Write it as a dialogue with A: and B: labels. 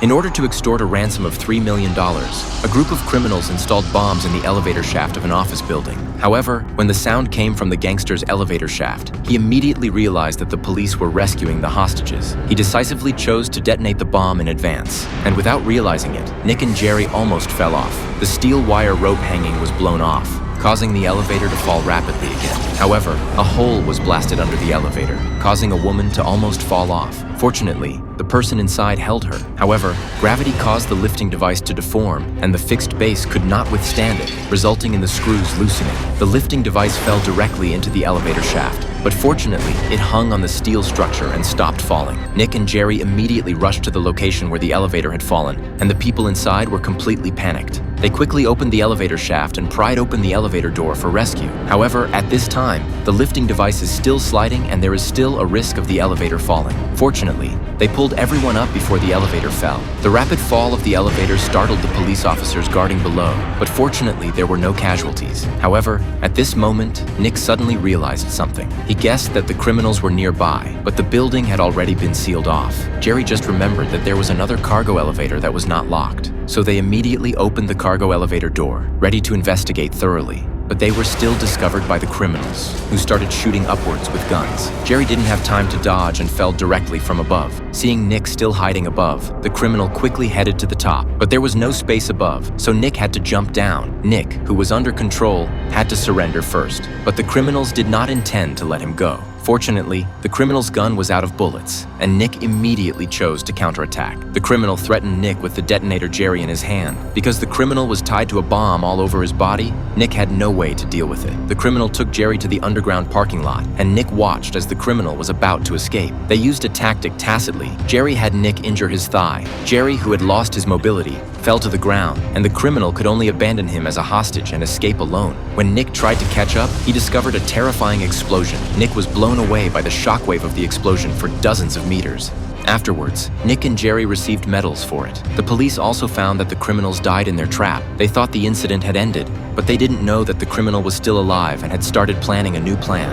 A: In order to extort a ransom of $3 million, a group of criminals installed bombs in the elevator shaft of an office building. However, when the sound came from the gangster's elevator shaft, he immediately realized that the police were rescuing the hostages. He decisively chose to detonate the bomb in advance, and without realizing it, Nick and Jerry almost fell off. The steel wire rope hanging was blown off, causing the elevator to fall rapidly again. However, a hole was blasted under the elevator, causing a woman to almost fall off. Fortunately, the person inside held her. However, gravity caused the lifting device to deform, and the fixed base could not withstand it, resulting in the screws loosening. The lifting device fell directly into the elevator shaft, but fortunately, it hung on the steel structure and stopped falling. Nick and Jerry immediately rushed to the location where the elevator had fallen, and the people inside were completely panicked. They quickly opened the elevator shaft and pried open the elevator door for rescue. However, at this time, the lifting device is still sliding and there is still a risk of the elevator falling. Fortunately, they pulled everyone up before the elevator fell. The rapid fall of the elevator startled the police officers guarding below, but fortunately there were no casualties. However, at this moment, Nick suddenly realized something. He guessed that the criminals were nearby, but the building had already been sealed off. Jerry just remembered that there was another cargo elevator that was not locked, so they immediately opened the cargo elevator door, ready to investigate thoroughly. But they were still discovered by the criminals, who started shooting upwards with guns. Jerry didn't have time to dodge and fell directly from above. Seeing Nick still hiding above, the criminal quickly headed to the top, but there was no space above, so Nick had to jump down. Nick, who was under control, had to surrender first, but the criminals did not intend to let him go. Fortunately, the criminal's gun was out of bullets, and Nick immediately chose to counterattack. The criminal threatened Nick with the detonator Jerry in his hand. Because the criminal was tied to a bomb all over his body, Nick had no way to deal with it. The criminal took Jerry to the underground parking lot, and Nick watched as the criminal was about to escape. They used a tactic tacitly. Jerry had Nick injure his thigh. Jerry, who had lost his mobility, fell to the ground, and the criminal could only abandon him as a hostage and escape alone. When Nick tried to catch up, he discovered a terrifying explosion. Nick was blown away by the shockwave of the explosion for dozens of meters. Afterwards, Nick and Jerry received medals for it. The police also found that the criminals died in their trap. They thought the incident had ended, but they didn't know that the criminal was still alive and had started planning a new plan.